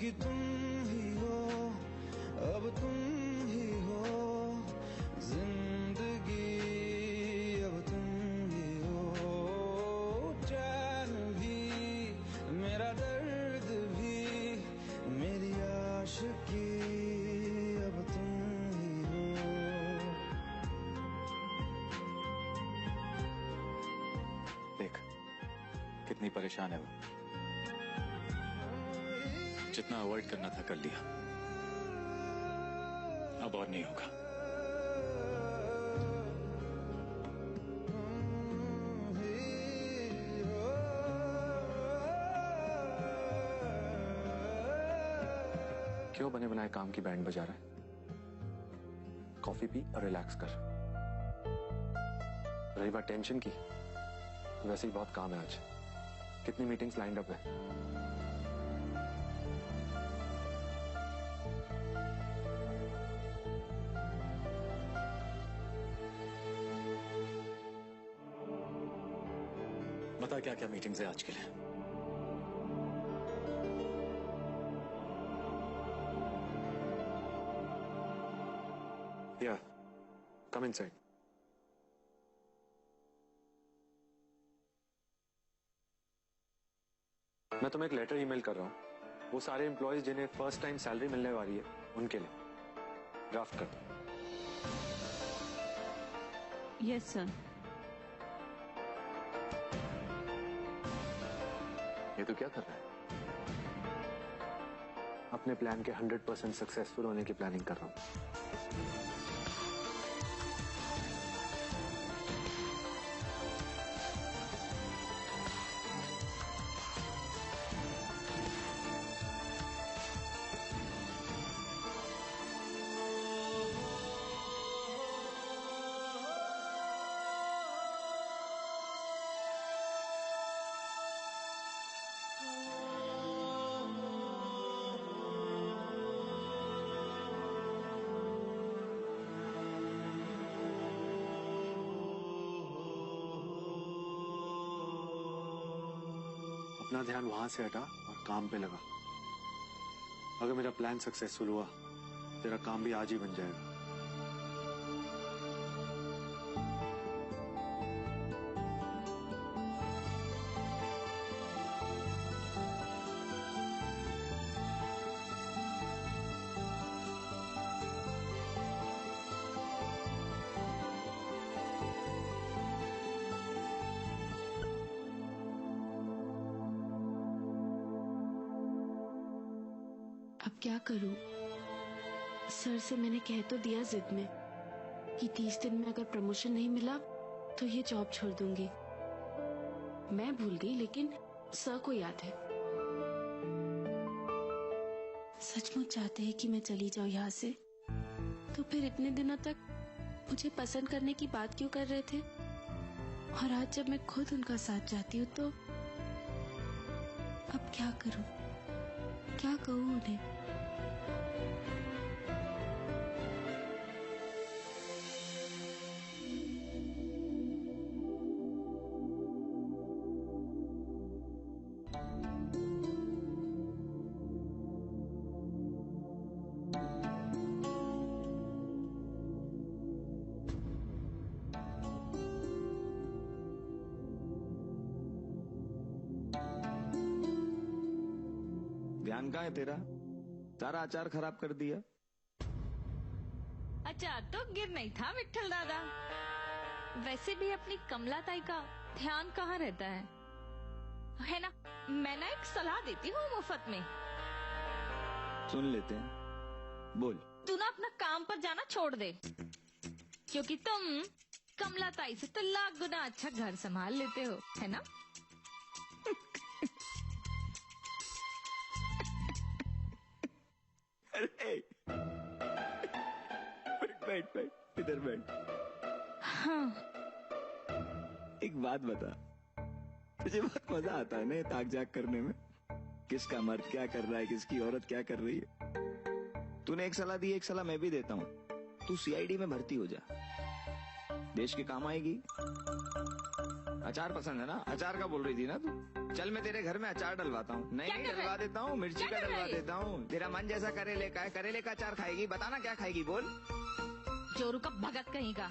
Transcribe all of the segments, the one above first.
क्योंकि तुम ही हो, अब तुम ही हो जिंदगी, अब तुम ही हो। चैन भी, मेरा दर्द भी, मेरी आशिकी, अब तुम ही हो। देख कितनी परेशान है वो, जितना अवॉइड करना था कर लिया, अब और नहीं होगा। क्यों बने बनाए काम की बैंड बजा रहा है? कॉफी पी और रिलैक्स कर। रही बात टेंशन की, वैसे ही बहुत काम है आज। कितनी मीटिंग्स लाइंड अप है। बता क्या क्या मीटिंग्स है आज के लिए? या कम इनसाइड। मैं तुम्हें एक लेटर ईमेल कर रहा हूं, वो सारे एम्प्लॉयज जिन्हें फर्स्ट टाइम सैलरी मिलने वाली है उनके लिए ड्राफ्ट कर दो। Yes sir. ये तो क्या कर रहा है? अपने प्लान के 100% सक्सेसफुल होने की प्लानिंग कर रहा हूं। अपना ध्यान वहां से हटा और काम पे लगा। अगर मेरा प्लान सक्सेसफुल हुआ, तेरा काम भी आज ही बन जाएगा। अब क्या करूं? सर से मैंने कह तो दिया जिद में कि 30 दिन में अगर प्रमोशन नहीं मिला तो ये जॉब छोड़ दूंगी। मैं भूल गई, लेकिन सर को याद है। सचमुच चाहते हैं कि मैं चली जाऊं यहाँ से, तो फिर इतने दिनों तक मुझे पसंद करने की बात क्यों कर रहे थे? और आज जब मैं खुद उनका साथ चाहती हूँ तो अब क्या करूं? क्या कहूं उन्हें? ध्यान कहाँ है तेरा? सारा अचार खराब कर दिया। अचार तो गिर नहीं था विट्ठल दादा। वैसे भी अपनी कमला ताई का ध्यान कहाँ रहता है ना? मैं ना एक सलाह देती हूँ मुफ्त में। सुन लेते हैं, बोल। तू ना अपना काम पर जाना छोड़ दे, क्योंकि तुम कमला ताई से तो लाख गुना अच्छा घर संभाल लेते हो, है ना? अरे बैठ बैठ इधर बैठ। हाँ। एक बात बता, मुझे बहुत मजा आता है ना ताक झाक करने में। किसका मर्द क्या कर रहा है, किसकी औरत क्या कर रही है। तूने एक सलाह दी, एक सलाह मैं भी देता हूँ। तू सीआईडी में भर्ती हो जा, देश के काम आएगी। अचार पसंद है ना? अचार का बोल रही थी ना तू? चल मैं तेरे घर में अचार डलवाता हूँ। नहीं क्या कर रहे? डलवा देता हूँ, मिर्ची क्या का कर डलवा रहे? देता हूँ। तेरा मन जैसा करेले का है, करेले का अचार खाएगी। बताना क्या खाएगी, बोल। चोरू का भगत कहीं का।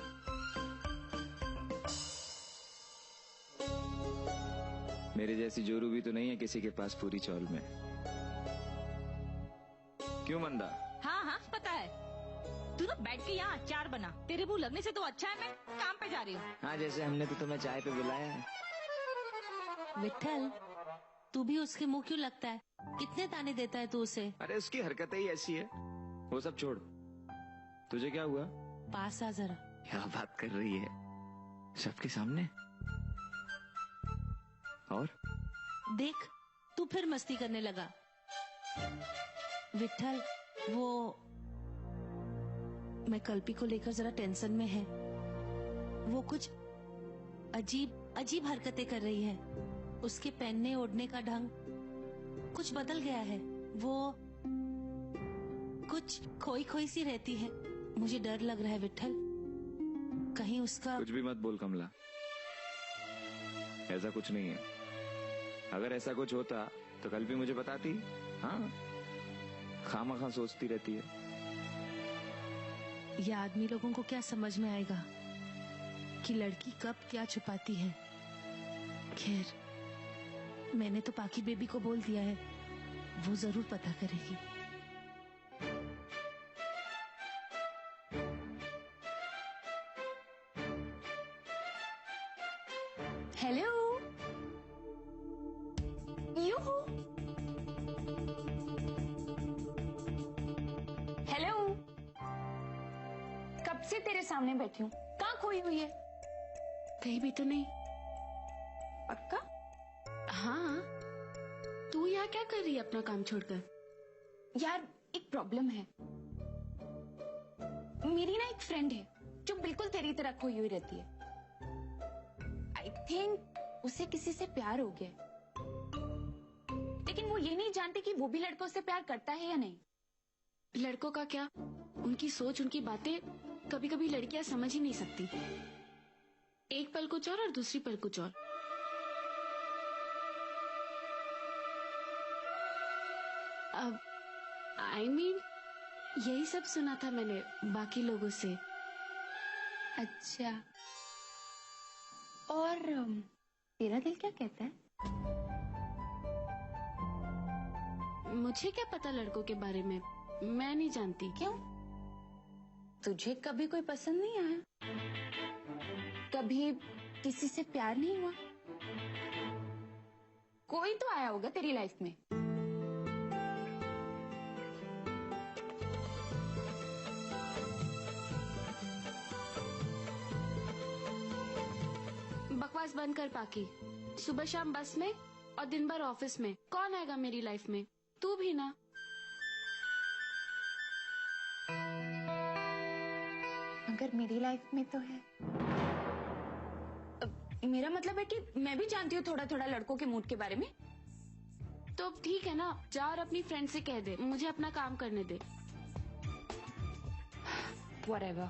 मेरे जैसी जोरू भी तो नहीं है किसी के पास पूरी चौल में। क्यों मंदा? हाँ हाँ पता है। तू तो बैठ के यहाँ अचार बना। तेरे मुंह लगने से तो अच्छा है मैं काम पे जा रही हूँ। हाँ, जैसे हमने तो तुम्हें चाय पे बुलाया है। विठल, तू भी उसके मुंह क्यों लगता है? कितने ताने देता है तू उसे? अरे उसकी हरकतें ही ऐसी है। वो सब छोड़, तुझे क्या हुआ? पास आ जरा। क्या बात कर रही है सबके सामने? और देख, तू फिर मस्ती करने लगा। विठल, वो मैं कल्पी को लेकर जरा टेंशन में है। वो कुछ अजीब अजीब हरकतें कर रही है। उसके पहनने ओढ़ने का ढंग कुछ बदल गया है। वो कुछ खोई खोई सी रहती है। मुझे डर लग रहा है विठल, कहीं उसका। कुछ भी मत बोल कमला, ऐसा कुछ नहीं है। अगर ऐसा कुछ होता तो कल भी मुझे बताती। हाँ, खामखा सोचती रहती है। ये आदमी लोगों को क्या समझ में आएगा कि लड़की कब क्या छुपाती है। खैर, मैंने तो पाकी बेबी को बोल दिया है, वो जरूर पता करेगी। Hello, yoohoo, hello. कब से तेरे सामने बैठी हूँ, कहाँ खोई हुई है? कहीं भी तो नहीं। पक्का? हाँ। तू यहाँ क्या कर रही है अपना काम छोड़कर? यार एक प्रॉब्लम है। मेरी ना एक फ्रेंड है जो बिल्कुल तेरी तरह खोई हुई रहती है। आई थिंक उसे किसी से प्यार हो गया, लेकिन वो ये नहीं जानती कि वो भी लड़कों से प्यार करता है या नहीं। लड़कों का क्या, उनकी सोच, उनकी बातें कभी कभी लड़कियां समझ ही नहीं सकती। एक पल कुछ और दूसरी पल कुछ और। अब आई मीन यही सब सुना था मैंने बाकी लोगों से। अच्छा, और तेरा दिल क्या कहता है? मुझे क्या पता लड़कों के बारे में, मैं नहीं जानती। क्यों? तुझे कभी कोई पसंद नहीं आया? कभी किसी से प्यार नहीं हुआ? कोई तो आया होगा तेरी लाइफ में। बकवास बंद कर पाकी। सुबह शाम बस में और दिन भर ऑफिस में कौन आएगा मेरी लाइफ में? तू भी ना। मगर मेरी लाइफ में तो है। मेरा मतलब है कि मैं भी जानती हूँ थोड़ा थोड़ा लड़कों के मूड के बारे में। तो ठीक है ना, जा और अपनी फ्रेंड से कह दे मुझे अपना काम करने दे। Whatever.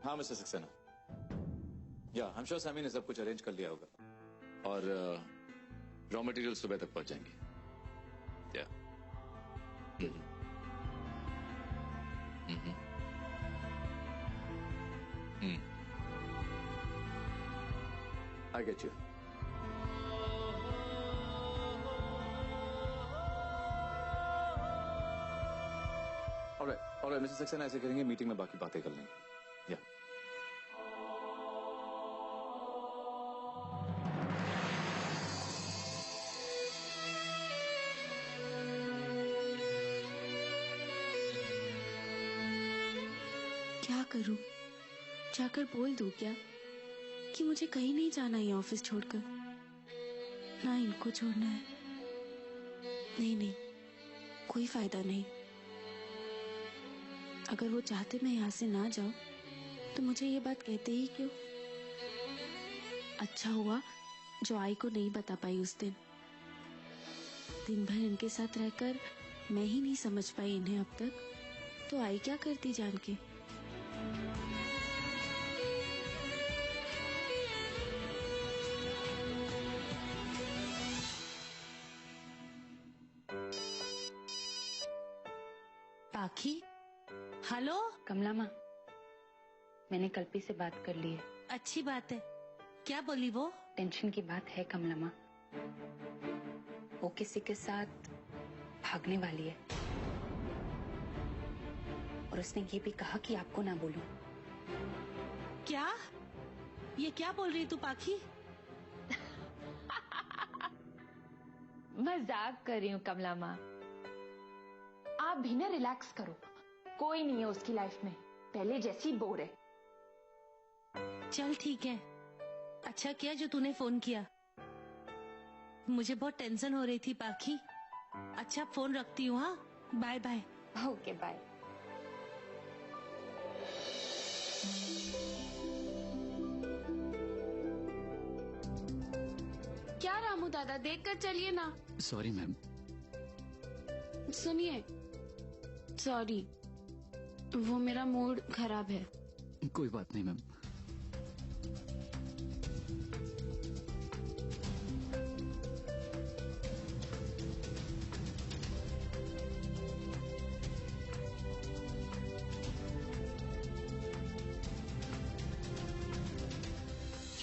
हाँ मिस्टर सक्सेना, या आई एम श्योर सैमी ने सब कुछ अरेंज कर लिया होगा और रॉ मटेरियल सुबह तक पहुंच जाएंगे। या I get you. Alright mister Saxena, ऐसे करेंगे, मीटिंग में बाकी बातें कर लेंगे। या क्या करूं? जाकर बोल दूं क्या कि मुझे कहीं नहीं जाना है ऑफिस छोड़कर, ना इनको छोड़ना है। नहीं नहीं, कोई फायदा नहीं। अगर वो चाहते मैं यहाँ से ना जाऊं तो मुझे ये बात कहते ही क्यों। अच्छा हुआ जो आई को नहीं बता पाई उस दिन भर इनके साथ रहकर मैं ही नहीं समझ पाई इन्हें अब तक, तो आई क्या करती जान के। पाखी, हेलो। कमला माँ, मैंने कल्पी से बात कर ली है। अच्छी बात है। क्या बोली वो? टेंशन की बात है कमला माँ, वो किसी के साथ भागने वाली है और उसने ये भी कहा कि आपको ना बोलूं। क्या? ये क्या बोल रही तू पाखी? मजाक कर रही हूँ कमला माँ, आप भी ना रिलैक्स करो। कोई नहीं है उसकी लाइफ में पहले जैसी बोर है। चल ठीक है, अच्छा किया जो तूने फोन किया। मुझे बहुत टेंशन हो रही थी पाखी। अच्छा फोन रखती हूँ। हाँ, बाय बाय। Okay bye. क्या रामू दादा, देख कर चलिए ना। Sorry ma'am. सुनिए, सॉरी, वो मेरा मूड खराब है। कोई बात नहीं मैम।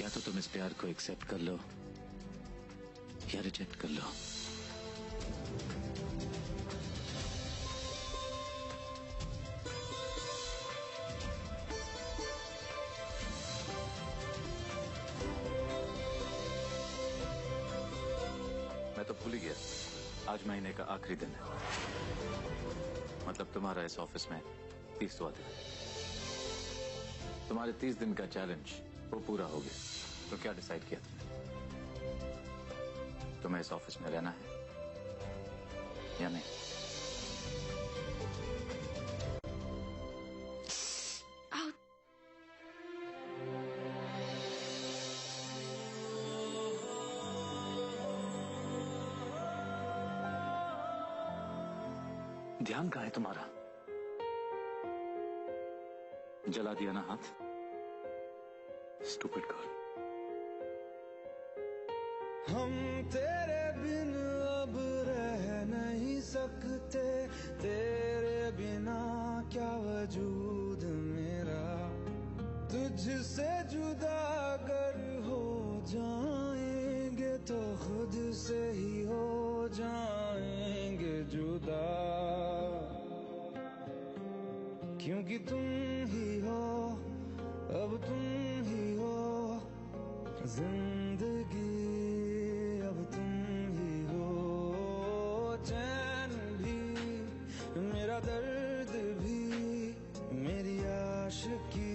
या तो तुम इस प्यार को एक्सेप्ट कर लो या रिजेक्ट कर लो। मैं तो भूल ही गया, आज महीने का आखिरी दिन है। मतलब तुम्हारा इस ऑफिस में 30वां दिन। तुम्हारे 30 दिन का चैलेंज वो पूरा हो गया। तो क्या डिसाइड किया तुमने? तुम्हें इस ऑफिस में रहना है या नहीं? ध्यान कहाँ है तुम्हारा? जला दिया ना हाथ? Stupid girl. हम तेरे बिन अब रह नहीं सकते, तेरे बिना क्या वजूद मेरा। तुझसे जुदा अगर हो जाएंगे तो खुद से ही हो जाएंगे जुदा, क्योंकि तुम ही हो, अब तुम ही हो जिंदगी, अब तुम ही हो चैन भी, मेरा दर्द भी, मेरी आशिकी,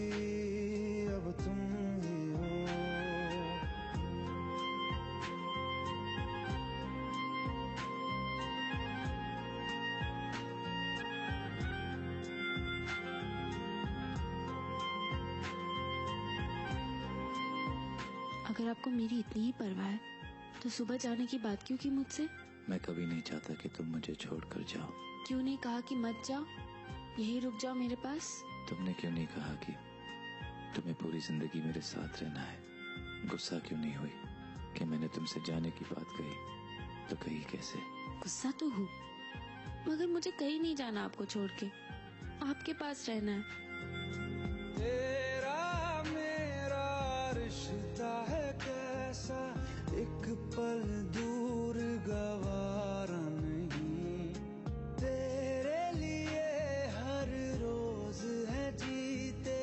अब तुम ही हो। अगर आपको मेरी इतनी ही परवाह है तो सुबह जाने की बात क्यों की मुझसे? मैं कभी नहीं चाहता कि तुम मुझे छोड़कर जाओ। क्यों नहीं कहा कि मत जाओ, यही रुक जाओ मेरे पास? तुमने क्यों नहीं कहा कि तुम्हें पूरी जिंदगी मेरे साथ रहना है? गुस्सा क्यों नहीं हुई कि मैंने तुमसे जाने की बात कही? तो कही कैसे? गुस्सा तो हूँ, मगर मुझे कहीं नहीं जाना आपको छोड़ के, आपके पास रहना है। तेरा मेरा रिश्ता है कैसा, एक पल दूर गवारा नहीं। तेरे लिए हर रोज है जीते,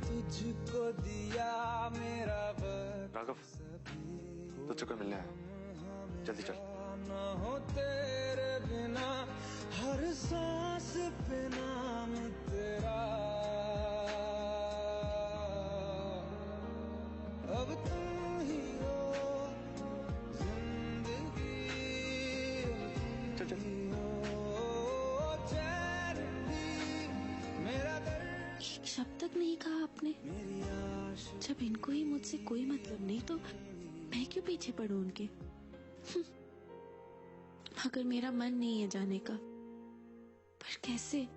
तुझको दिया मेरा वक्त। राघव, तुझसे कोई मिलने आया, जल्दी चल। ना हो तेरे बिना हर सांस पे नाम तेरा, अब तुम ही हो जिंदगी, चल चल। हो चैरिटी मेरा दर्द, एक शब्द तक नहीं कहा आपने। मेरी आश, जब इनको ही मुझसे कोई मतलब नहीं तो मैं क्यों पीछे पड़ूं उनके। अगर मेरा मन नहीं है जाने का, पर कैसे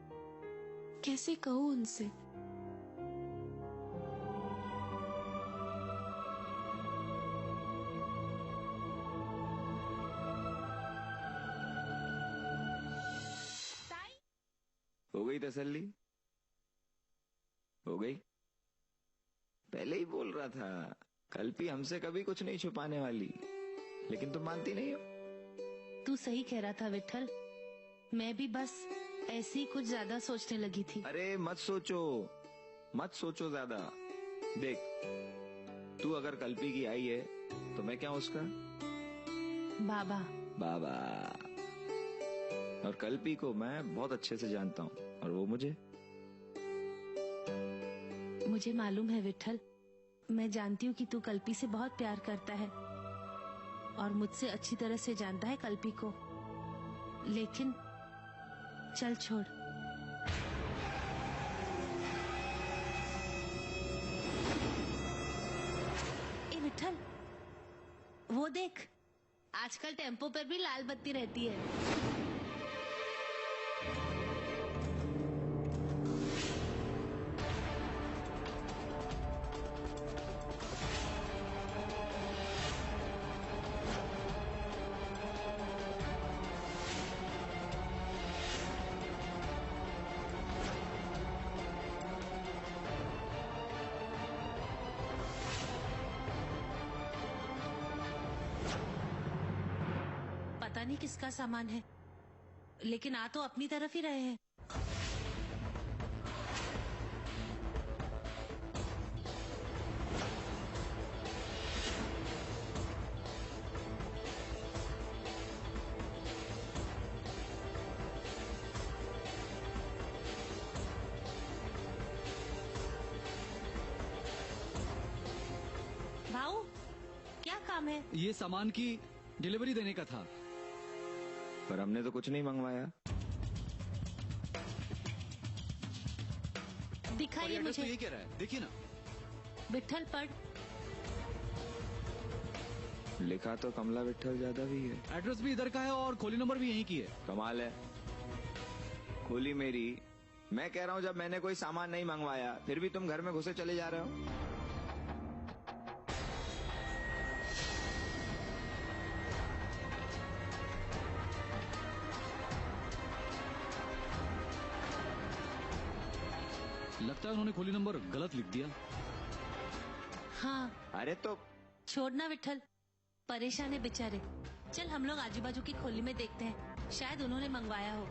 कैसे कहूं उनसे। हो गई तसल्ली? हो गई? पहले ही बोल रहा था कल्पी हमसे कभी कुछ नहीं छुपाने वाली, लेकिन तुम मानती नहीं हो। तू सही कह रहा था विठल, मैं भी बस ऐसे ही कुछ ज्यादा सोचने लगी थी। अरे मत सोचो ज्यादा। देख, तू अगर कल्पी की आई है तो मैं क्या उसका बाबा। बाबा। और कल्पी को मैं बहुत अच्छे से जानता हूँ और वो मुझे। मुझे मालूम है विठल, मैं जानती हूँ कि तू कल्पी से बहुत प्यार करता है और मुझसे अच्छी तरह से जानता है कल्पी को, लेकिन चल छोड़। ए विठल, वो देख, आजकल टेम्पो पर भी लाल बत्ती रहती है। पता नहीं किसका सामान है, लेकिन आ तो अपनी तरफ ही रहे हैं। भाऊ, क्या काम है? ये सामान की डिलीवरी देने का था। पर हमने तो कुछ नहीं मंगवाया। दिखाइए एड्रेस तो मुझे। यही कह रहा है, देखिए ना। विठल पढ़। लिखा तो कमला विट्ठल ज्यादा भी है। एड्रेस भी इधर का है और खोली नंबर भी यहीं की है। कमाल है। खोली मेरी। मैं कह रहा हूँ जब मैंने कोई सामान नहीं मंगवाया फिर भी तुम घर में घुसे चले जा रहे हो। लगता है उन्होंने खोली नंबर गलत लिख दिया। हाँ, अरे तो छोड़ना विठल, परेशान है बेचारे। चल हम लोग आजू बाजू की खोली में देखते हैं, शायद उन्होंने मंगवाया हो।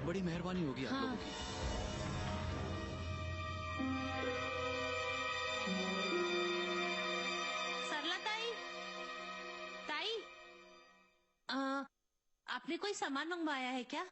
बड़ी मेहरबानी होगी आप हाँ। लोगों की। सरला ताई, ताई, आपने कोई सामान मंगवाया है क्या?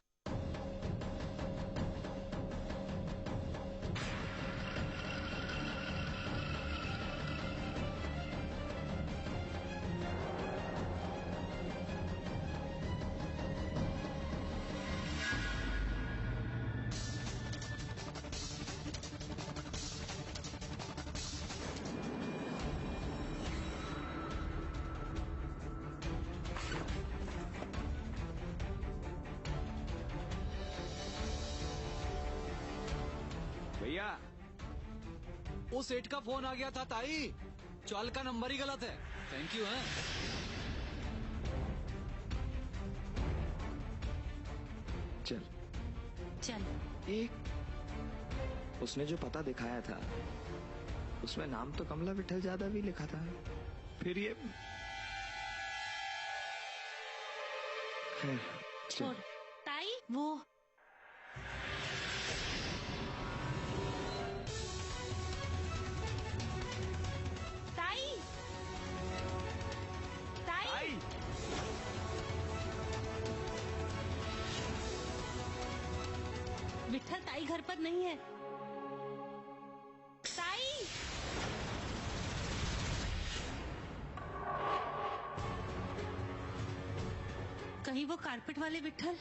भैया, वो सेठ का फोन आ गया था ताई, चाल का नंबर ही गलत है। Thank you. है चल चल। एक उसने जो पता दिखाया था उसमें नाम तो कमला विट्ठल ज्यादा भी लिखा था। फिर ये छोड़ ताई, वो ताई, ताई, विठल ताई घर पर नहीं है। ताई, कहीं वो कारपेट वाले विट्ठल